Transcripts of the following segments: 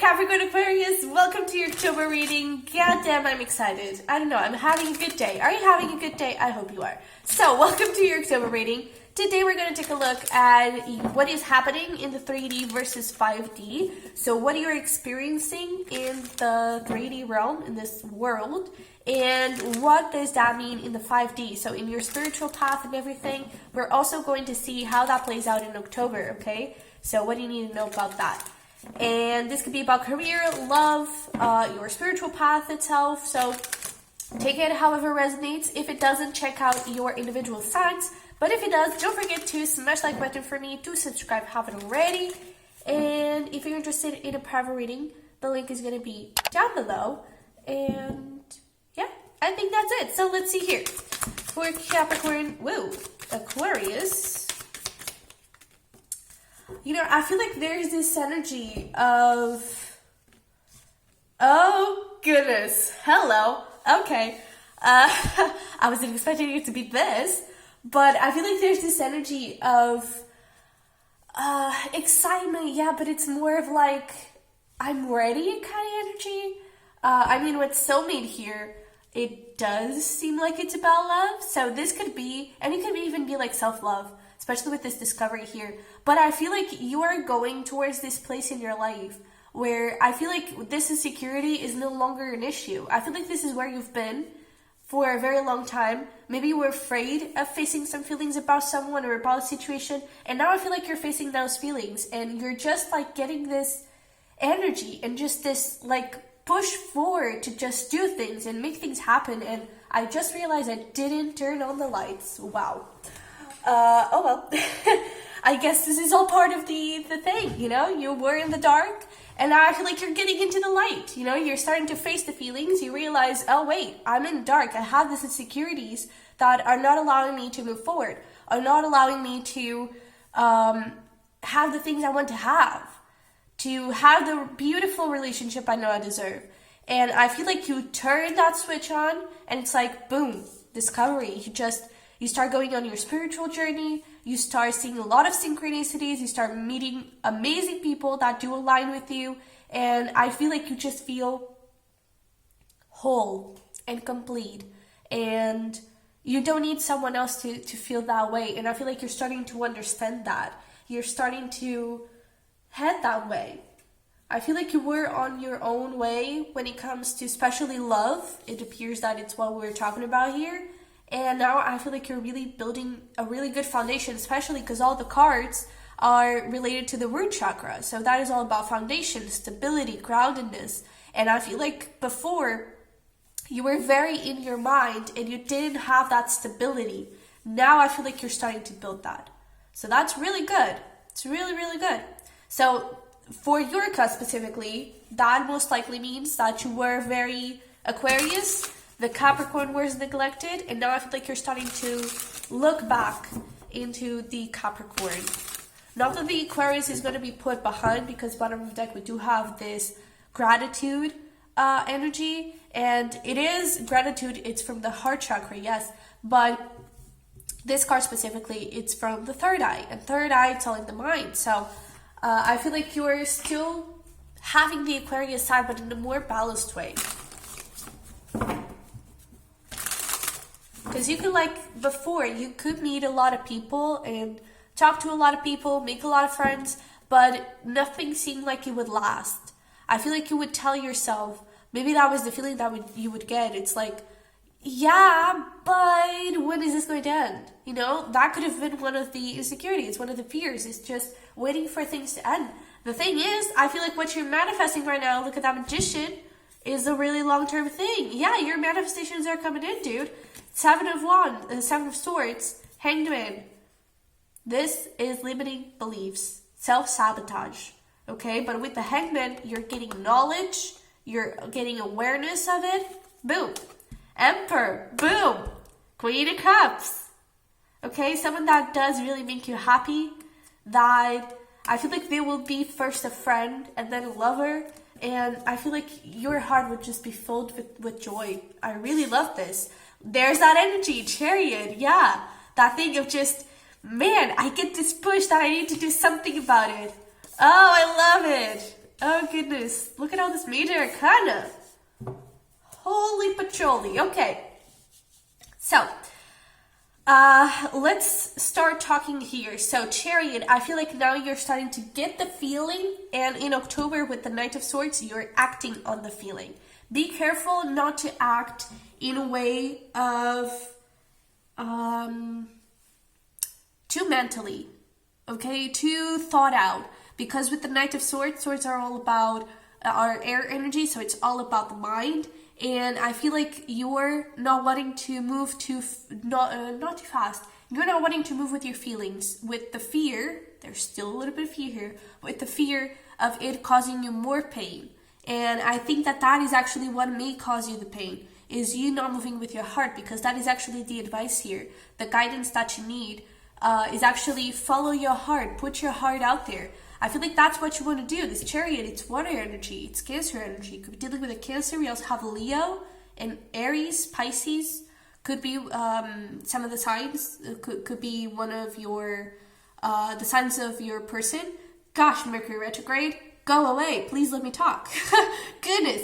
Capricorn-Aquarius, welcome to your October reading. Goddamn, I'm excited. I don't know, I'm having a good day. Are you having a good day? I hope you are. So, welcome to your October reading. Today we're going to take a look at what is happening in the 3D versus 5D. So, what you're experiencing in the 3D realm, in this world, and what does that mean in the 5D? So, in your spiritual path and everything, we're also going to see how that plays out in October, okay? So, what do you need to know about that? And this could be about career, love, your spiritual path itself. So take it however resonates. If it doesn't, check out your individual signs. But if it does, don't forget to smash that like button for me, to subscribe if you haven't already. And if you're interested in a private reading, the link is going to be down below. And yeah, I think that's it. So let's see here. For Capricorn, Aquarius. You know, I feel like there's this energy of, oh goodness, hello, okay, I wasn't expecting it to be this, but I feel like there's this energy of excitement, yeah, but it's more of like, I'm ready kind of energy. I mean, with soulmate here, it does seem like it's about love, so this could be, and it could even be like self-love, especially with this discovery here. But I feel like you are going towards this place in your life where I feel like this insecurity is no longer an issue. I feel like this is where you've been for a very long time. Maybe you were afraid of facing some feelings about someone or about a situation, and now I feel like you're facing those feelings and you're just like getting this energy and just this like push forward to just do things and make things happen. And I just realized I didn't turn on the lights. Wow. Oh well. I guess this is all part of the thing, you know? You were in the dark, and now I feel like you're getting into the light, you know? You're starting to face the feelings. You realize, oh wait, I'm in the dark. I have these insecurities that are not allowing me to move forward, are not allowing me to have the things I want to have the beautiful relationship I know I deserve. And I feel like you turn that switch on, and it's like, boom, discovery. You start going on your spiritual journey, you start seeing a lot of synchronicities, you start meeting amazing people that do align with you, and I feel like you just feel whole and complete, and you don't need someone else to feel that way. And I feel like you're starting to understand that. You're starting to head that way. I feel like you were on your own way when it comes to especially love. It appears that it's what we're talking about here. And now I feel like you're really building a really good foundation, especially because all the cards are related to the root chakra. So that is all about foundation, stability, groundedness. And I feel like before, you were very in your mind and you didn't have that stability. Now I feel like you're starting to build that. So that's really good. It's really, really good. So for your cusp specifically, that most likely means that you were very Aquarius. The Capricorn was neglected, and now I feel like you're starting to look back into the Capricorn. Not that the Aquarius is going to be put behind, because bottom of the deck we do have this gratitude energy, and it is gratitude. It's from the heart chakra, yes, but this card specifically, it's from the third eye, and third eye telling the mind. So I feel like you're still having the Aquarius side, but in a more balanced way. Because you could, like, before, you could meet a lot of people and talk to a lot of people, make a lot of friends, but nothing seemed like it would last. I feel like you would tell yourself, maybe that was the feeling that you would get. It's like, yeah, but when is this going to end? You know, that could have been one of the insecurities, one of the fears, is just waiting for things to end. The thing is, I feel like what you're manifesting right now, look at that Magician, is a really long-term thing. Yeah, your manifestations are coming in, dude. Seven of Wands, Seven of Swords, Hanged Man. This is limiting beliefs, self-sabotage, okay? But with the Hanged Man, you're getting knowledge, you're getting awareness of it. Boom. Emperor. Boom. Queen of Cups. Okay, someone that does really make you happy, that I feel like they will be first a friend and then a lover, and I feel like your heart would just be filled with joy. I really love this. There's that energy, Chariot, yeah. That thing of just, man, I get this push that I need to do something about it. Oh, I love it. Oh goodness, look at all this major arcana. Holy patchouli. Okay, so let's start talking here. So Chariot, I feel like now you're starting to get the feeling, and in October with the Knight of Swords, you're acting on the feeling. Be careful not to act in a way of too mentally, okay, too thought out, because with the Knight of Swords, swords are all about our air energy, so it's all about the mind. And I feel like you're not wanting to move not too fast. You're not wanting to move with your feelings, with the fear. There's still a little bit of fear here, with the fear of it causing you more pain. And I think that that is actually what may cause you the pain, is you not moving with your heart, because that is actually the advice here. The guidance that you need is actually follow your heart, put your heart out there. I feel like that's what you want to do. This Chariot, it's water energy, it's Cancer energy. Could be dealing with a Cancer. We also have Leo and Aries, Pisces. Could be some of the signs. Could be one of your the signs of your person. Gosh, Mercury retrograde, go away. Please let me talk. Goodness.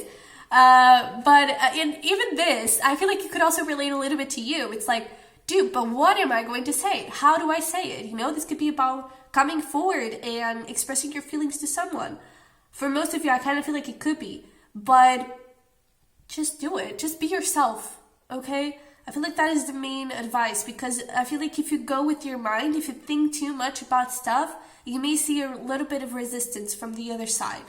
And even this, I feel like it could also relate a little bit to you. It's like, dude, but what am I going to say? How do I say it? You know, this could be about coming forward and expressing your feelings to someone. For most of you, I kind of feel like it could be, but just do it. Just be yourself, okay? I feel like that is the main advice, because I feel like if you go with your mind, if you think too much about stuff, you may see a little bit of resistance from the other side,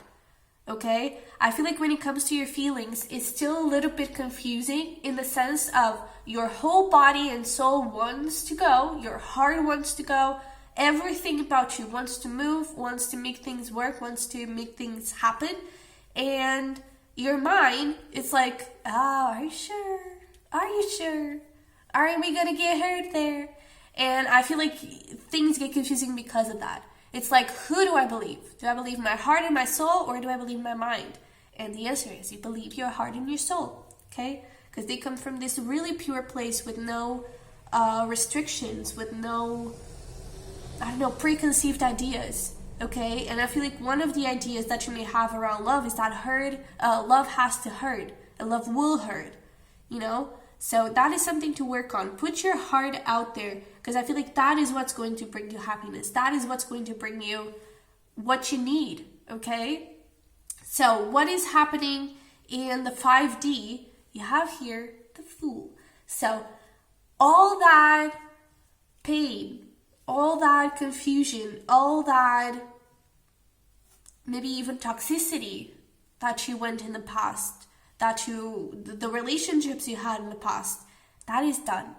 okay? I feel like when it comes to your feelings, it's still a little bit confusing in the sense of your whole body and soul wants to go, your heart wants to go, everything about you wants to move, wants to make things work, wants to make things happen. And your mind is like, oh, are you sure? Are you sure? Are we gonna get hurt there? And I feel like things get confusing because of that. It's like, who do I believe? Do I believe my heart and my soul, or do I believe my mind? And the answer is, you believe your heart and your soul, okay? Because they come from this really pure place with no restrictions, with no, I don't know, preconceived ideas, okay? And I feel like one of the ideas that you may have around love is that love has to hurt, and love will hurt, you know? So that is something to work on. Put your heart out there, because I feel like that is what's going to bring you happiness. That is what's going to bring you what you need, okay? So what is happening in the 5D? You have here the Fool. So all that pain, all that confusion, all that maybe even toxicity that you went in the past, the relationships you had in the past, that is done.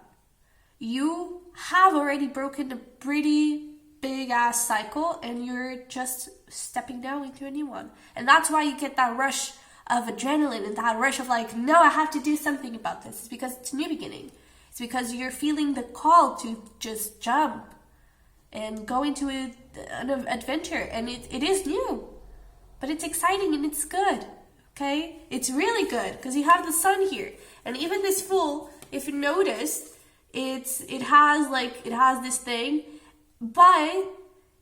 You have already broken a pretty big ass cycle, and you're just stepping down into a new one. And that's why you get that rush of adrenaline and that rush of like, no, I have to do something about this. It's because it's a new beginning. It's because you're feeling the call to just jump and go into an adventure. And it is new, but it's exciting and it's good. Okay? It's really good because you have the Sun here. And even this Fool, if you notice, it has this thing, but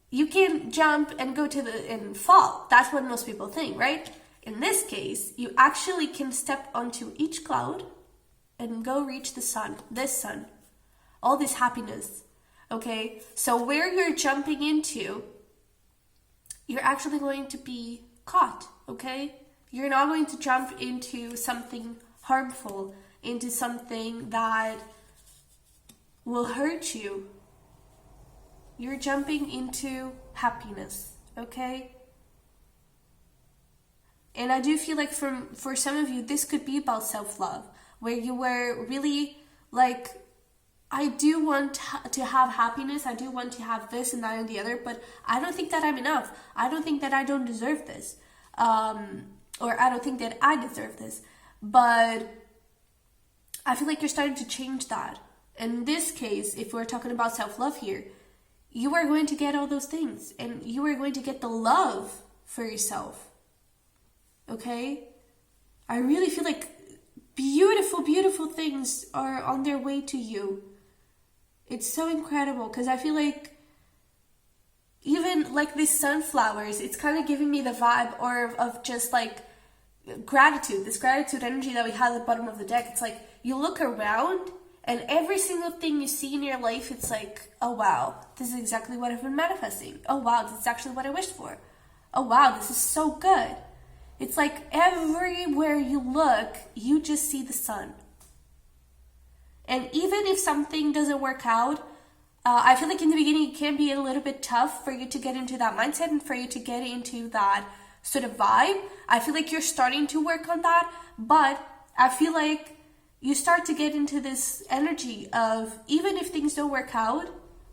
you can jump and go and fall. That's what most people think, right? In this case, you actually can step onto each cloud and go reach the sun, this sun, all this happiness, okay? So where you're jumping into, you're actually going to be caught, okay? You're not going to jump into something harmful, into something that will hurt you. You're jumping into happiness, okay? And I do feel like for some of you, this could be about self-love, where you were really like, I do want to have happiness, I do want to have this and that and the other, but I don't think that I'm enough. I don't think that I don't deserve this. Or I don't think that I deserve this. But I feel like you're starting to change that. In this case, if we're talking about self-love here, you are going to get all those things, and you are going to get the love for yourself. Okay? I really feel like beautiful, beautiful things are on their way to you. It's so incredible, because I feel like even like these sunflowers, it's kind of giving me the vibe or of just like gratitude, this gratitude energy that we have at the bottom of the deck. It's like you look around and every single thing you see in your life, it's like, oh wow, this is exactly what I've been manifesting. Oh wow, this is actually what I wished for. Oh wow, this is so good. It's like everywhere you look, you just see the sun. And even if something doesn't work out, I feel like in the beginning it can be a little bit tough for you to get into that mindset and for you to get into that sort of vibe. I feel like you're starting to work on that, but I feel like you start to get into this energy of even if things don't work out,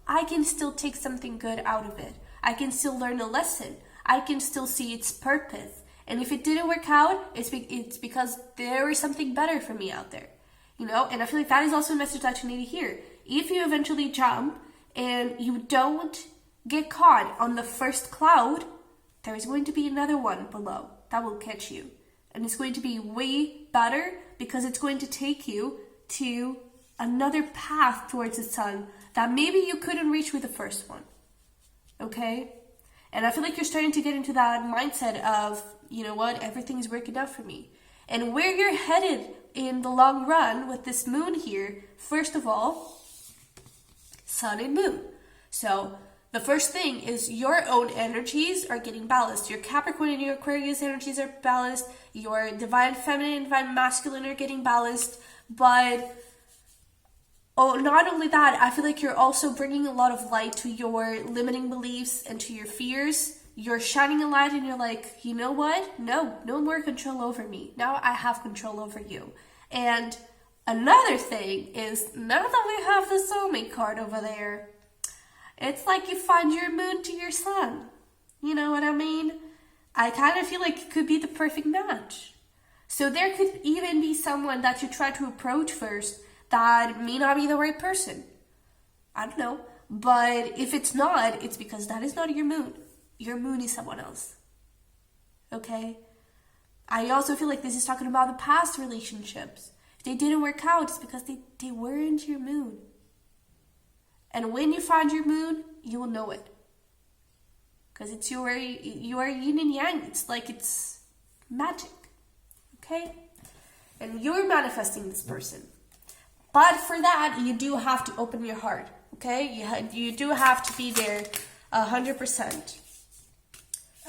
I can still take something good out of it. I can still learn a lesson. I can still see its purpose. And if it didn't work out, it's because there is something better for me out there. You know, and I feel like that is also a message that you need to hear. If you eventually jump and you don't get caught on the first cloud, there is going to be another one below that will catch you. And it's going to be way better because it's going to take you to another path towards the sun that maybe you couldn't reach with the first one. Okay? And I feel like you're starting to get into that mindset of, you know what, everything is working out for me. And where you're headed in the long run with this moon here, first of all, sun and moon. So the first thing is your own energies are getting balanced. Your Capricorn and your Aquarius energies are balanced. Your divine feminine and divine masculine are getting balanced. But not only that, I feel like you're also bringing a lot of light to your limiting beliefs and to your fears. You're shining a light and you're like, you know what? No more control over me. Now I have control over you. And another thing is, now that we have the soulmate card over there, it's like you find your moon to your sun. You know what I mean? I kind of feel like it could be the perfect match. So there could even be someone that you try to approach first that may not be the right person. I don't know. But if it's not, it's because that is not your moon. Your moon is someone else. Okay? I also feel like this is talking about the past relationships. If they didn't work out, it's because they weren't your moon. And when you find your moon, you will know it. Because you are yin and yang. It's like it's magic. Okay? And you're manifesting this person. But for that, you do have to open your heart. Okay? You do have to be there 100%.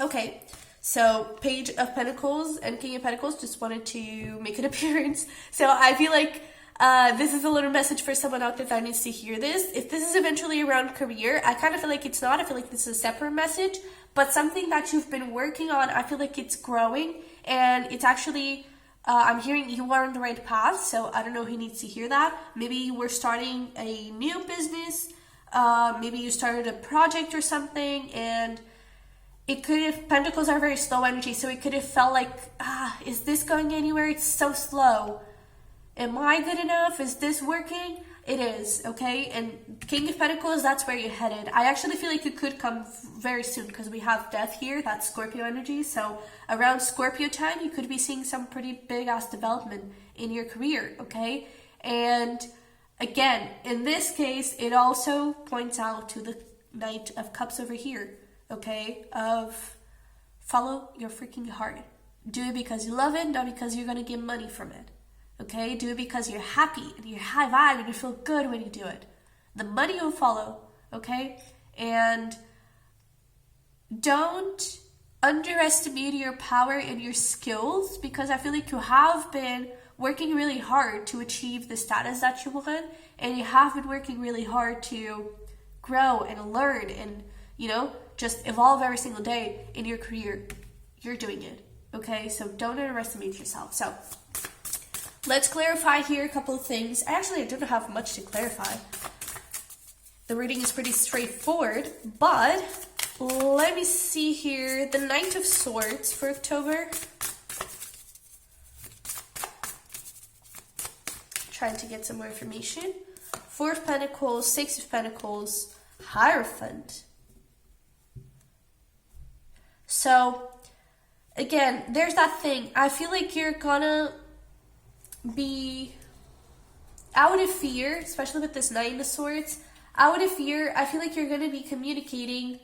Okay, so Page of Pentacles and King of Pentacles just wanted to make an appearance. So I feel like this is a little message for someone out there that needs to hear this. If this is eventually around career, I kind of feel like it's not. I feel like this is a separate message, but something that you've been working on, I feel like it's growing, and it's actually, I'm hearing you are on the right path, so I don't know who needs to hear that. Maybe you were starting a new business, maybe you started a project or something, and it could have, Pentacles are very slow energy, so it could have felt like, is this going anywhere? It's so slow. Am I good enough? Is this working? It is, okay? And King of Pentacles, that's where you're headed. I actually feel like it could come very soon because we have Death here, that's Scorpio energy. So around Scorpio time, you could be seeing some pretty big-ass development in your career, okay? And again, in this case, it also points out to the Knight of Cups over here, okay? Of follow your freaking heart. Do it because you love it, not because you're going to get money from it. Okay, do it because you're happy and you're high vibe and you feel good when you do it. The money will follow, okay? And don't underestimate your power and your skills, because I feel like you have been working really hard to achieve the status that you want, and you have been working really hard to grow and learn and, you know, just evolve every single day in your career. You're doing it, okay? So don't underestimate yourself. So let's clarify here a couple of things. Actually, I don't have much to clarify. The reading is pretty straightforward, but let me see here. The Knight of Swords for October. Trying to get some more information. Four of Pentacles, Six of Pentacles, Hierophant. So, again, there's that thing. I feel like you're gonna be out of fear, especially with this Nine of Swords. Out of fear, I feel like you're going to be communicating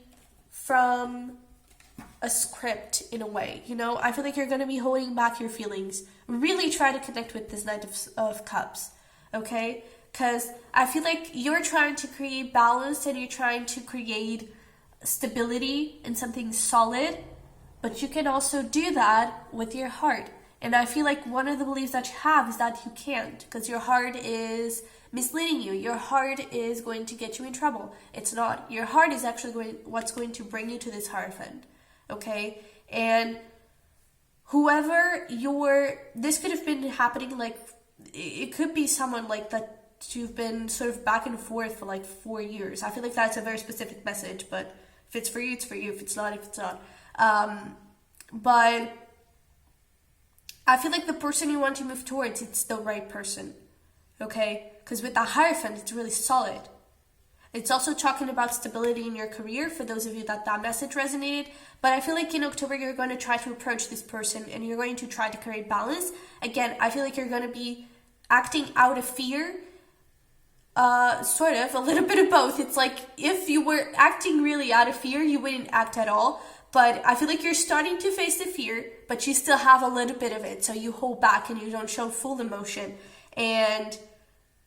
from a script in a way, you know? I feel like you're going to be holding back your feelings. Really try to connect with this Knight of Cups, okay? Because I feel like you're trying to create balance and you're trying to create stability and something solid, but you can also do that with your heart. And I feel like one of the beliefs that you have is that you can't, because your heart is misleading you. Your heart is going to get you in trouble. It's not. Your heart is actually what's going to bring you to this Hierophant, okay? And whoever this could have been happening, like, it could be someone like that you've been sort of back and forth for like 4 years. I feel like that's a very specific message, but if it's for you, it's for you. If it's not, it's not. But I feel like the person you want to move towards, it's the right person, okay? Because with the Hierophant, it's really solid. It's also talking about stability in your career for those of you that message resonated. But I feel like in October, you're going to try to approach this person and you're going to try to create balance. Again, I feel like you're going to be acting out of fear, sort of, a little bit of both. It's like if you were acting really out of fear, you wouldn't act at all. But I feel like you're starting to face the fear, but you still have a little bit of it. So you hold back and you don't show full emotion. And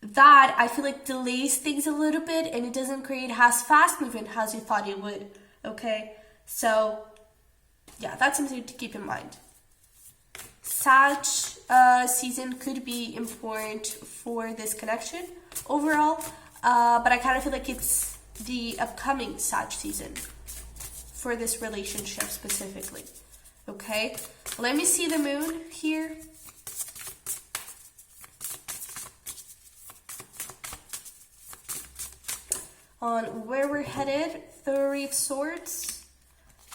that, I feel like, delays things a little bit and it doesn't create as fast movement as you thought it would. Okay? So, yeah, that's something to keep in mind. Sag season could be important for this connection overall. But I kind of feel like it's the upcoming Sag season for this relationship specifically. Okay? Let me see the moon here. On where we're headed, 3 of Swords,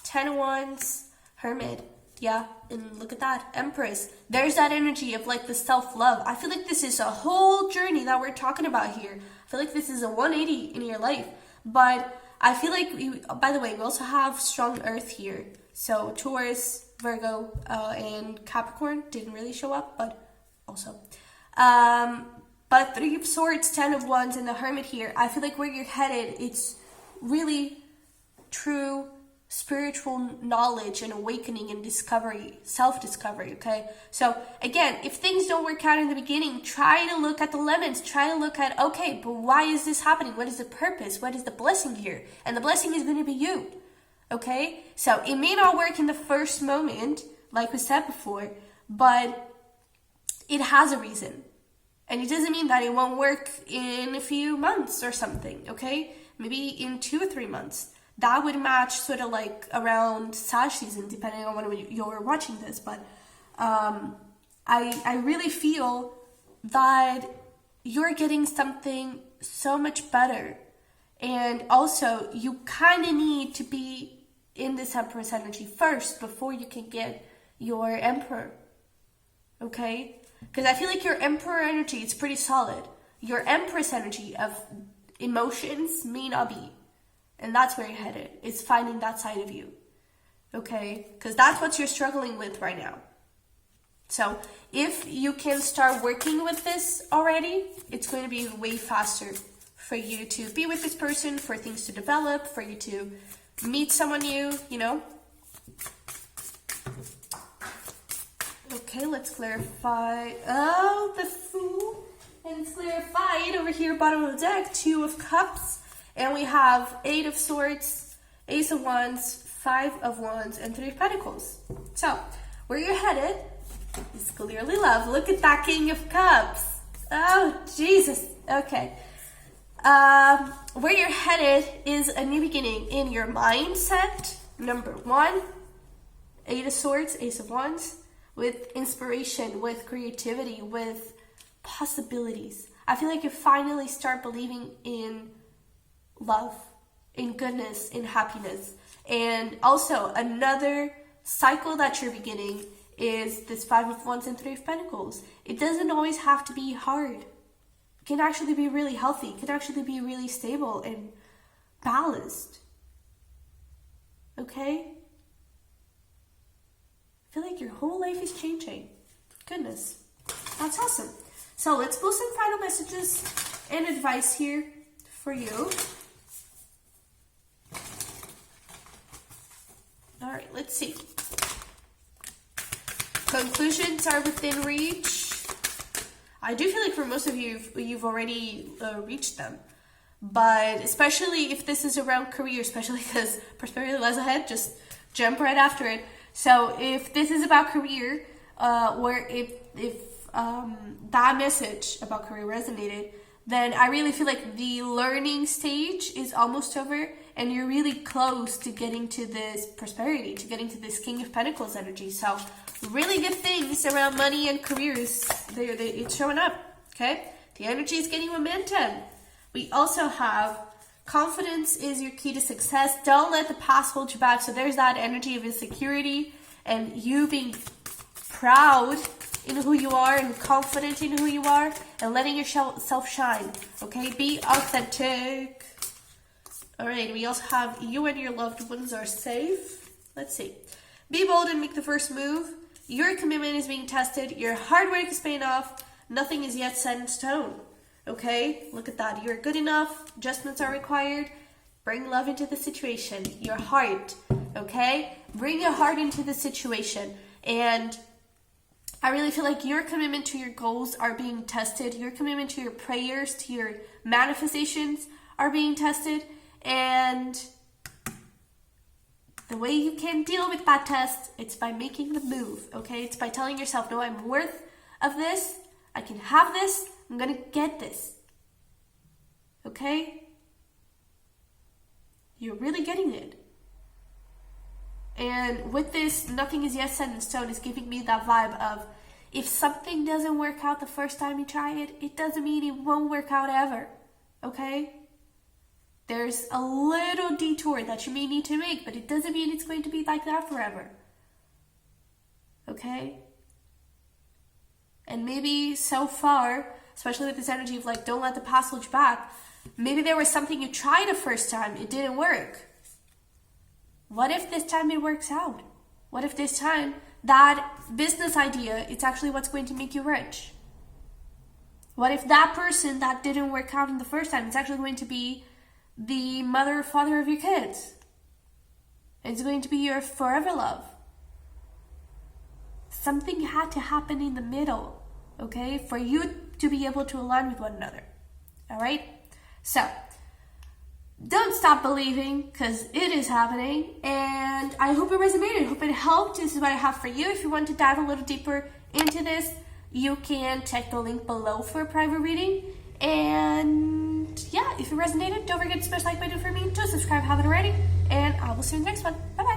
10 of Wands, Hermit. Yeah, and look at that, Empress. There's that energy of like the self-love. I feel like this is a whole journey that we're talking about here. I feel like this is a 180 in your life. But I feel like, by the way, we also have strong Earth here. So Taurus, Virgo, and Capricorn didn't really show up, but also. But 3 of Swords, 10 of Wands, and the Hermit here, I feel like where you're headed, it's really true spiritual knowledge and awakening and discovery, self-discovery, okay? So, again, if things don't work out in the beginning, try to look at the lemons. Try to look at, okay, but why is this happening? What is the purpose? What is the blessing here? And the blessing is going to be you, okay? So, it may not work in the first moment, like we said before, but it has a reason. And it doesn't mean that it won't work in a few months or something, okay? Maybe in 2 or 3 months. That would match sort of like around Sag season, depending on when you're watching this. But I really feel that you're getting something so much better. And also, you kind of need to be in this Empress energy first before you can get your Emperor, okay? Because I feel like your Emperor energy is pretty solid. Your Empress energy of emotions may not be. And that's where you're headed. It's finding that side of you. Okay? Because that's what you're struggling with right now. So if you can start working with this already, it's going to be way faster for you to be with this person, for things to develop, for you to meet someone new, you know? Okay, let's clarify. Oh, the Fool. And it's clarified over here, bottom of the deck, 2 of Cups. And we have 8 of Swords, Ace of Wands, 5 of Wands, and 3 of Pentacles. So, where you're headed is clearly love. Look at that King of Cups. Oh, Jesus. Okay. Where you're headed is a new beginning in your mindset. Number 1, 8 of Swords, Ace of Wands, with inspiration, with creativity, with possibilities. I feel like you finally start believing in love, in goodness, in happiness. And also, another cycle that you're beginning is this 5 of Wands and 3 of Pentacles. It doesn't always have to be hard. It can actually be really healthy. It can actually be really stable and balanced. Okay? I feel like your whole life is changing. Goodness. That's awesome. So let's pull some final messages and advice here for you. All right, let's see. Conclusions are within reach. I do feel like for most of you, you've already reached them. But especially if this is around career, especially because prosperity lies ahead, just jump right after it. So if this is about career, or if that message about career resonated, then I really feel like the learning stage is almost over and you're really close to getting to this prosperity, to getting to this King of Pentacles energy. So really good things around money and careers. It's showing up, okay? The energy is getting momentum. We also have confidence is your key to success. Don't let the past hold you back. So there's that energy of insecurity and you being proud in who you are and confident in who you are and letting yourself shine, okay? Be authentic. All right, we also have you and your loved ones are safe. Let's see. Be bold and make the first move. Your commitment is being tested. Your hard work is paying off. Nothing is yet set in stone, okay? Look at that. You're good enough. Adjustments are required. Bring love into the situation. Your heart, okay? Bring your heart into the situation. And I really feel like your commitment to your goals are being tested. Your commitment to your prayers, to your manifestations are being tested. And the way you can deal with that test, it's by making the move, okay? It's by telling yourself, no, I'm worth of this. I can have this. I'm going to get this, okay? You're really getting it. And with this, nothing is yet set in stone is giving me that vibe of if something doesn't work out the first time you try it, it doesn't mean it won't work out ever, okay? There's a little detour that you may need to make, but it doesn't mean it's going to be like that forever, okay? And maybe so far, especially with this energy of like, don't let the past hold you back, maybe there was something you tried the first time, it didn't work. What if this time it works out? What if this time that business idea, it's actually what's going to make you rich? What if that person that didn't work out in the first time, it's actually going to be the mother or father of your kids? It's going to be your forever love. Something had to happen in the middle, okay, for you to be able to align with one another, all right? So, don't stop believing, because it is happening, and I hope it resonated. I hope it helped. This is what I have for you. If you want to dive a little deeper into this, you can check the link below for a private reading. And yeah, if it resonated, don't forget to smash the like button for me, to subscribe if you haven't already, and I will see you in the next one. Bye-bye.